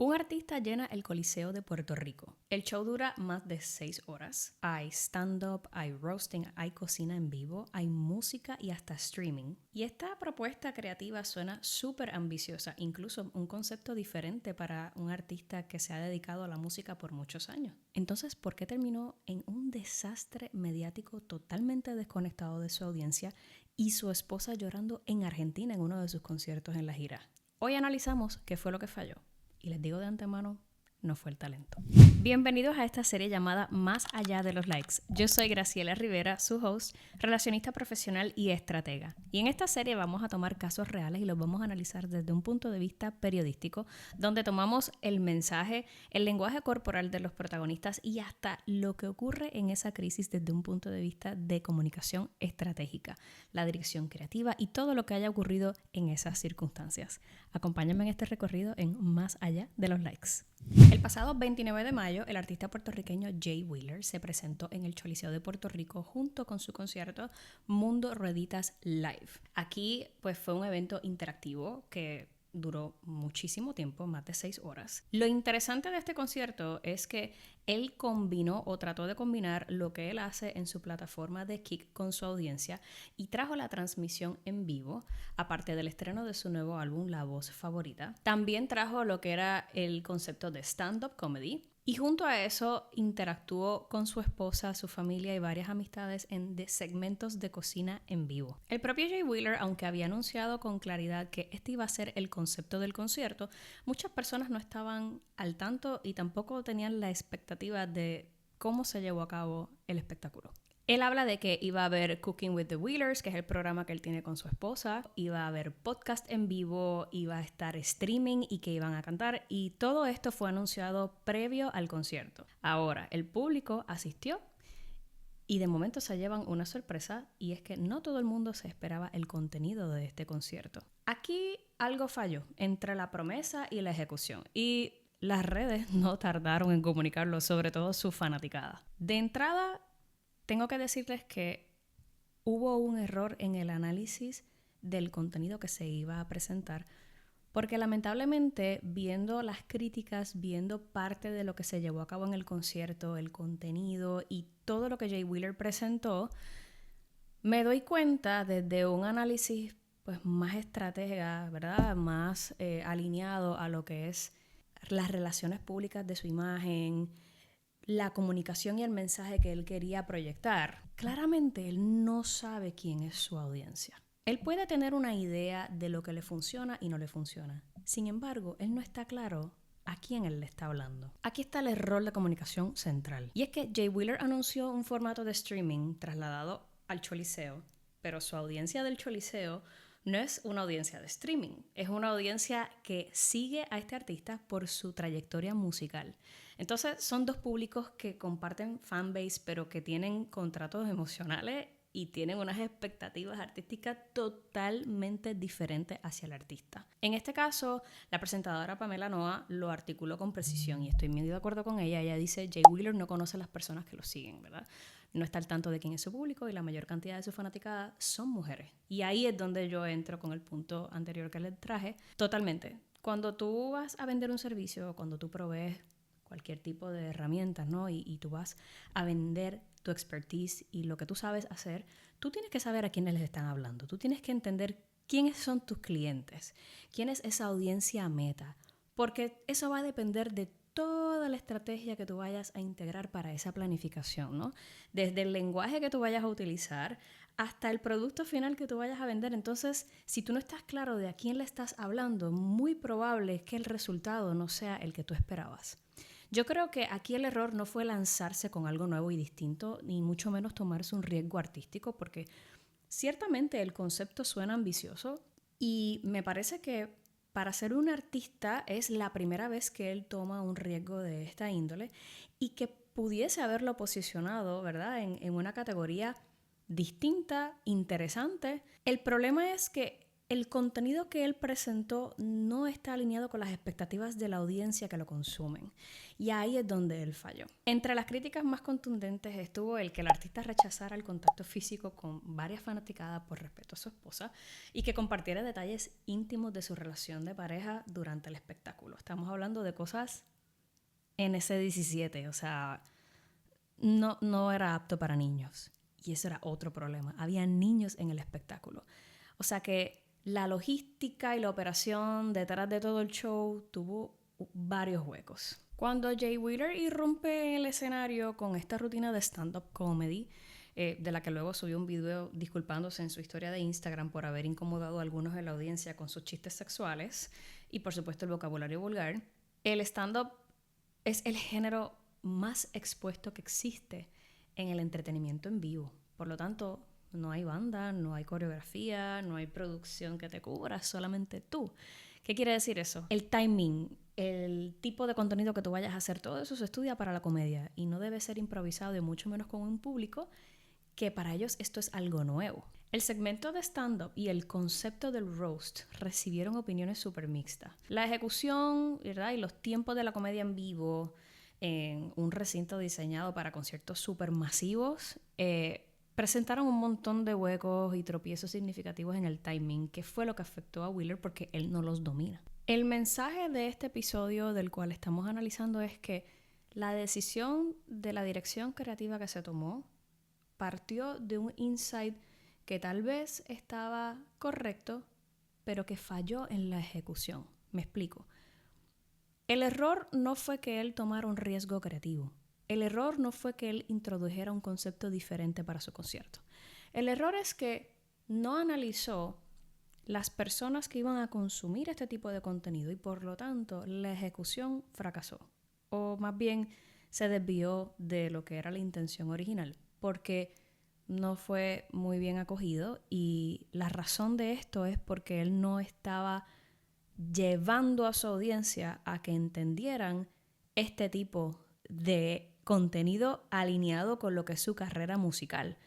Un artista llena el Coliseo de Puerto Rico. El show dura más de 6 horas. Hay stand-up, hay roasting, hay cocina en vivo, hay música y hasta streaming. Y esta propuesta creativa suena súper ambiciosa, incluso un concepto diferente para un artista que se ha dedicado a la música por muchos años. Entonces, ¿por qué terminó en un desastre mediático totalmente desconectado de su audiencia y su esposa llorando en Argentina en uno de sus conciertos en la gira? Hoy analizamos qué fue lo que falló. Y les digo de antemano, no fue el talento. Bienvenidos a esta serie llamada Más allá de los likes. Yo soy Graciela Rivera, su host, relacionista profesional y estratega. Y en esta serie vamos a tomar casos reales y los vamos a analizar desde un punto de vista periodístico, donde tomamos el mensaje, el lenguaje corporal de los protagonistas y hasta lo que ocurre en esa crisis desde un punto de vista de comunicación estratégica, la dirección creativa y todo lo que haya ocurrido en esas circunstancias. Acompáñenme en este recorrido en Más allá de los likes. El pasado 29 de mayo, el artista puertorriqueño Jay Wheeler se presentó en el Choliseo de Puerto Rico junto con su concierto Mundo Rueditas Live. Aquí pues fue un evento interactivo que duró muchísimo tiempo, más de 6 horas. Lo interesante de este concierto es que él combinó o trató de combinar lo que él hace en su plataforma de Kick con su audiencia y trajo la transmisión en vivo, aparte del estreno de su nuevo álbum La Voz Favorita. También trajo lo que era el concepto de stand-up comedy. Y junto a eso interactuó con su esposa, su familia y varias amistades en segmentos de cocina en vivo. El propio Jay Wheeler, aunque había anunciado con claridad que este iba a ser el concepto del concierto, muchas personas no estaban al tanto y tampoco tenían la expectativa de cómo se llevó a cabo el espectáculo. Él habla de que iba a haber Cooking with the Wheelers, que es el programa que él tiene con su esposa. Iba a haber podcast en vivo, iba a estar streaming y que iban a cantar. Y todo esto fue anunciado previo al concierto. Ahora, el público asistió y de momento se llevan una sorpresa y es que no todo el mundo se esperaba el contenido de este concierto. Aquí algo falló entre la promesa y la ejecución. Y las redes no tardaron en comunicarlo, sobre todo su fanaticada. De entrada, tengo que decirles que hubo un error en el análisis del contenido que se iba a presentar, porque lamentablemente, viendo las críticas, viendo parte de lo que se llevó a cabo en el concierto, el contenido y todo lo que Jay Wheeler presentó, me doy cuenta desde un análisis pues, más estratega, ¿verdad? Más alineado a lo que es las relaciones públicas de su imagen, la comunicación y el mensaje que él quería proyectar. Claramente él no sabe quién es su audiencia. Él puede tener una idea de lo que le funciona y no le funciona. Sin embargo, él no está claro a quién él le está hablando. Aquí está el error de comunicación central. Y es que Jay Wheeler anunció un formato de streaming trasladado al Choliseo, pero su audiencia del Choliseo no es una audiencia de streaming, es una audiencia que sigue a este artista por su trayectoria musical. Entonces son dos públicos que comparten fanbase, pero que tienen contratos emocionales y tienen unas expectativas artísticas totalmente diferentes hacia el artista. En este caso, la presentadora Pamela Noa lo articuló con precisión y estoy muy de acuerdo con ella. Ella dice, Jay Wheeler no conoce a las personas que lo siguen, ¿verdad? No está al tanto de quién es su público y la mayor cantidad de sus fanaticadas son mujeres. Y ahí es donde yo entro con el punto anterior que les traje. Totalmente. Cuando tú vas a vender un servicio, cuando tú provees cualquier tipo de herramientas, ¿no? Y tú vas a vender tu expertise y lo que tú sabes hacer, tú tienes que saber a quiénes les están hablando. Tú tienes que entender quiénes son tus clientes, quién es esa audiencia meta, porque eso va a depender de toda la estrategia que tú vayas a integrar para esa planificación, ¿no? Desde el lenguaje que tú vayas a utilizar hasta el producto final que tú vayas a vender. Entonces, si tú no estás claro de a quién le estás hablando, muy probable es que el resultado no sea el que tú esperabas. Yo creo que aquí el error no fue lanzarse con algo nuevo y distinto, ni mucho menos tomarse un riesgo artístico, porque ciertamente el concepto suena ambicioso y me parece que para ser un artista es la primera vez que él toma un riesgo de esta índole y que pudiese haberlo posicionado, ¿verdad?, en una categoría distinta, interesante. El problema es que el contenido que él presentó no está alineado con las expectativas de la audiencia que lo consumen. Y ahí es donde él falló. Entre las críticas más contundentes estuvo el que el artista rechazara el contacto físico con varias fanaticadas por respeto a su esposa y que compartiera detalles íntimos de su relación de pareja durante el espectáculo. Estamos hablando de cosas NC-17, o sea, no era apto para niños. Y eso era otro problema. Había niños en el espectáculo. O sea que la logística y la operación detrás de todo el show tuvo varios huecos. Cuando Jay Wheeler irrumpe en el escenario con esta rutina de stand-up comedy, de la que luego subió un video disculpándose en su historia de Instagram por haber incomodado a algunos de la audiencia con sus chistes sexuales y por supuesto el vocabulario vulgar, el stand-up es el género más expuesto que existe en el entretenimiento en vivo. Por lo tanto, no hay banda, no hay coreografía, no hay producción que te cubra, solamente tú. ¿Qué quiere decir eso? El timing, el tipo de contenido que tú vayas a hacer, todo eso se estudia para la comedia y no debe ser improvisado y mucho menos con un público que para ellos esto es algo nuevo. El segmento de stand-up y el concepto del roast recibieron opiniones súper mixtas. La ejecución, ¿verdad? Y los tiempos de la comedia en vivo en un recinto diseñado para conciertos súper masivos presentaron un montón de huecos y tropiezos significativos en el timing, que fue lo que afectó a Wheeler porque él no los domina. El mensaje de este episodio del cual estamos analizando es que la decisión de la dirección creativa que se tomó partió de un insight que tal vez estaba correcto, pero que falló en la ejecución. Me explico. El error no fue que él tomara un riesgo creativo. El error no fue que él introdujera un concepto diferente para su concierto. El error es que no analizó las personas que iban a consumir este tipo de contenido y por lo tanto la ejecución fracasó. O más bien se desvió de lo que era la intención original, porque no fue muy bien acogido y la razón de esto es porque él no estaba llevando a su audiencia a que entendieran este tipo de contenido alineado con lo que es su carrera musical.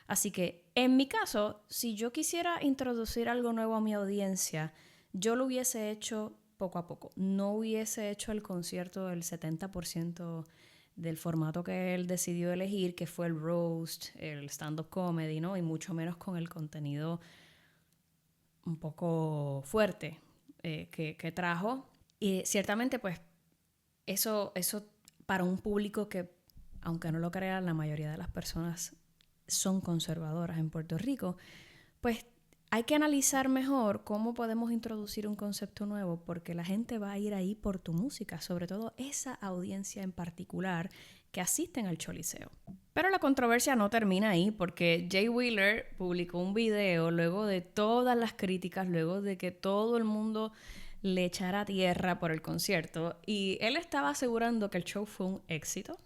Así que, en mi caso, si yo quisiera introducir algo nuevo a mi audiencia, yo lo hubiese hecho poco a poco. No hubiese hecho el concierto del 70% del formato que él decidió elegir, que fue el roast, el stand-up comedy, ¿no? Y mucho menos con el contenido un poco fuerte que trajo. Y ciertamente, pues, eso para un público que, aunque no lo crean, la mayoría de las personas son conservadoras en Puerto Rico, pues hay que analizar mejor cómo podemos introducir un concepto nuevo, porque la gente va a ir ahí por tu música, sobre todo esa audiencia en particular que asisten al Choliseo. Pero la controversia no termina ahí, porque Jay Wheeler publicó un video luego de todas las críticas, luego de que todo el mundo le echara tierra por el concierto, y él estaba asegurando que el show fue un éxito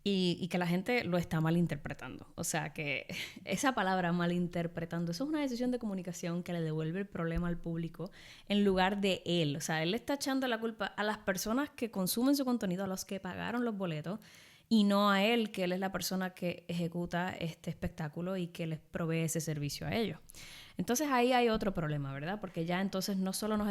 y que la gente lo está malinterpretando. O sea, que esa palabra malinterpretando, eso es una decisión de comunicación que le devuelve el problema al público en lugar de él. O sea, él le está echando la culpa a las personas que consumen su contenido, a los que pagaron los boletos, y no a él, que él es la persona que ejecuta este espectáculo y que les provee ese servicio a ellos. Entonces ahí hay otro problema, ¿verdad? Porque ya entonces no solo no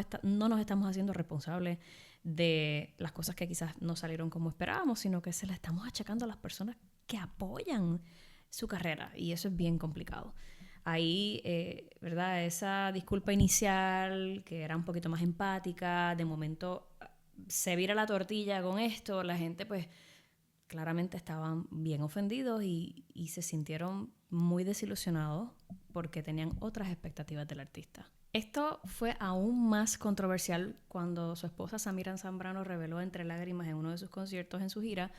nos estamos haciendo responsables de las cosas que quizás no salieron como esperábamos, sino que se la estamos achacando a las personas que apoyan su carrera, y eso es bien complicado. Ahí, ¿verdad? Esa disculpa inicial, que era un poquito más empática, de momento se vira la tortilla con esto, la gente pues claramente estaban bien ofendidos y se sintieron muy desilusionados porque tenían otras expectativas del artista. Esto fue aún más controversial cuando su esposa Samira Zambrano reveló entre lágrimas en uno de sus conciertos en su gira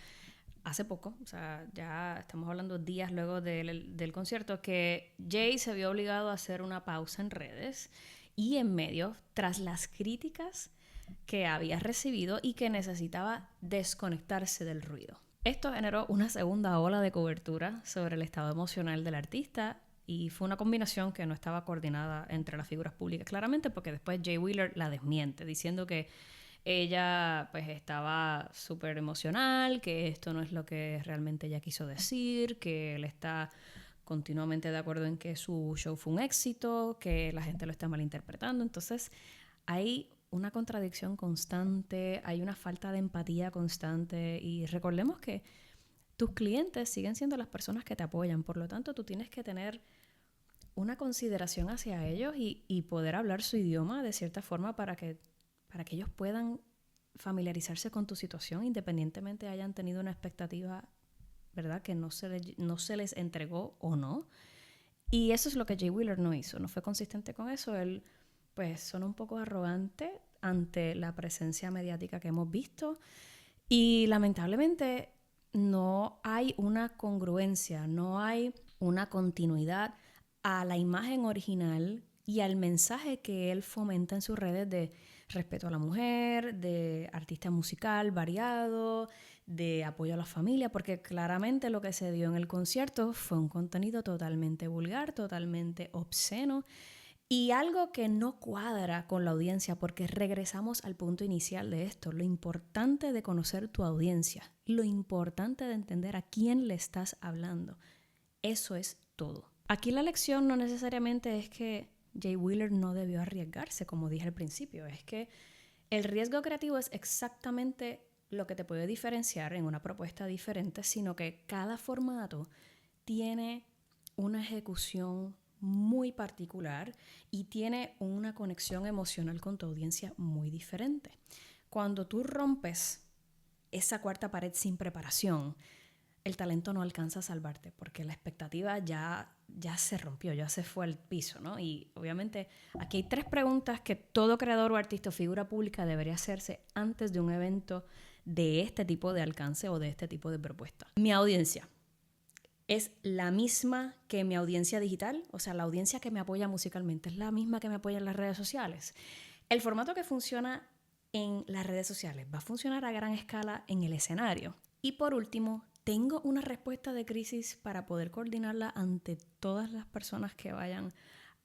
hace poco, o sea, ya estamos hablando días luego del concierto, que Jay se vio obligado a hacer una pausa en redes y en medios tras las críticas que había recibido y que necesitaba desconectarse del ruido. Esto generó una segunda ola de cobertura sobre el estado emocional del artista y fue una combinación que no estaba coordinada entre las figuras públicas, claramente, porque después Jay Wheeler la desmiente, diciendo que ella pues estaba súper emocional, que esto no es lo que realmente ella quiso decir, que él está continuamente de acuerdo en que su show fue un éxito, que la gente lo está malinterpretando. Entonces hay una contradicción constante, hay una falta de empatía constante y recordemos que tus clientes siguen siendo las personas que te apoyan, por lo tanto tú tienes que tener una consideración hacia ellos y poder hablar su idioma de cierta forma para que ellos puedan familiarizarse con tu situación independientemente hayan tenido una expectativa, ¿verdad?, que no se les entregó o no. Y eso es lo que Jay Wheeler no hizo, no fue consistente con eso. Él pues sonó un poco arrogante ante la presencia mediática que hemos visto y lamentablemente no hay una congruencia, no hay una continuidad a la imagen original y al mensaje que él fomenta en sus redes de respeto a la mujer, de artista musical variado, de apoyo a la familia, porque claramente lo que se dio en el concierto fue un contenido totalmente vulgar, totalmente obsceno y algo que no cuadra con la audiencia, porque regresamos al punto inicial de esto, lo importante de conocer tu audiencia, lo importante de entender a quién le estás hablando. Eso es todo. Aquí la lección no necesariamente es que Jay Wheeler no debió arriesgarse, como dije al principio. Es que el riesgo creativo es exactamente lo que te puede diferenciar en una propuesta diferente, sino que cada formato tiene una ejecución muy particular y tiene una conexión emocional con tu audiencia muy diferente. Cuando tú rompes esa cuarta pared sin preparación, el talento no alcanza a salvarte porque la expectativa ya se rompió, ya se fue al piso, ¿no? Y obviamente aquí hay 3 preguntas que todo creador o artista o figura pública debería hacerse antes de un evento de este tipo de alcance o de este tipo de propuesta. Mi audiencia es la misma que mi audiencia digital, o sea, la audiencia que me apoya musicalmente es la misma que me apoya en las redes sociales. El formato que funciona en las redes sociales va a funcionar a gran escala en el escenario. Y por último, tengo una respuesta de crisis para poder coordinarla ante todas las personas que vayan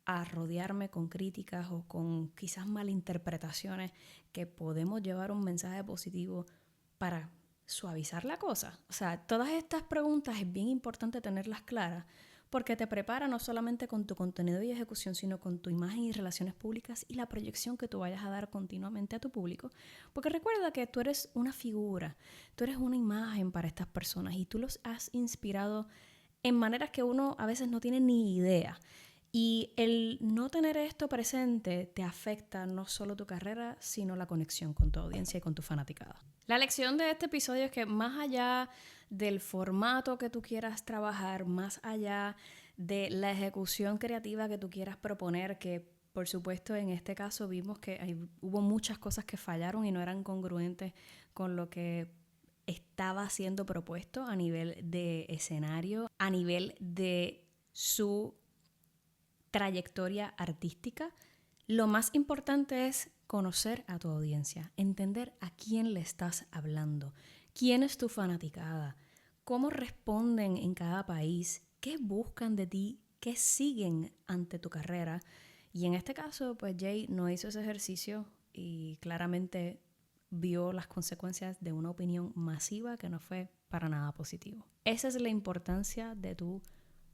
a rodearme con críticas o con quizás malinterpretaciones, que podemos llevar un mensaje positivo para suavizar la cosa. O sea, todas estas preguntas es bien importante tenerlas claras porque te prepara no solamente con tu contenido y ejecución, sino con tu imagen y relaciones públicas y la proyección que tú vayas a dar continuamente a tu público. Porque recuerda que tú eres una figura, tú eres una imagen para estas personas y tú los has inspirado en maneras que uno a veces no tiene ni idea. Y el no tener esto presente te afecta no solo tu carrera, sino la conexión con tu audiencia y con tu fanaticada. La lección de este episodio es que más allá del formato que tú quieras trabajar, más allá de la ejecución creativa que tú quieras proponer, que por supuesto en este caso vimos que hubo muchas cosas que fallaron y no eran congruentes con lo que estaba siendo propuesto a nivel de escenario, a nivel de su trayectoria artística. Lo más importante es conocer a tu audiencia, entender a quién le estás hablando, quién es tu fanaticada, cómo responden en cada país, qué buscan de ti, qué siguen ante tu carrera. Y en este caso, pues Jay no hizo ese ejercicio y claramente vio las consecuencias de una opinión masiva que no fue para nada positivo. Esa es la importancia de tu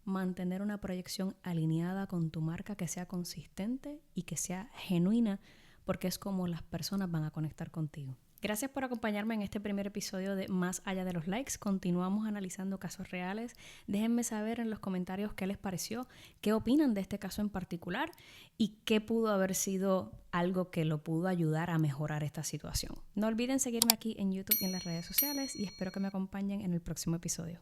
mantener una proyección alineada con tu marca que sea consistente y que sea genuina, porque es como las personas van a conectar contigo. Gracias por acompañarme en este primer episodio de Más Allá de los Likes. Continuamos analizando casos reales. Déjenme saber en los comentarios qué les pareció, qué opinan de este caso en particular y qué pudo haber sido algo que lo pudo ayudar a mejorar esta situación. No olviden seguirme aquí en YouTube y en las redes sociales y espero que me acompañen en el próximo episodio.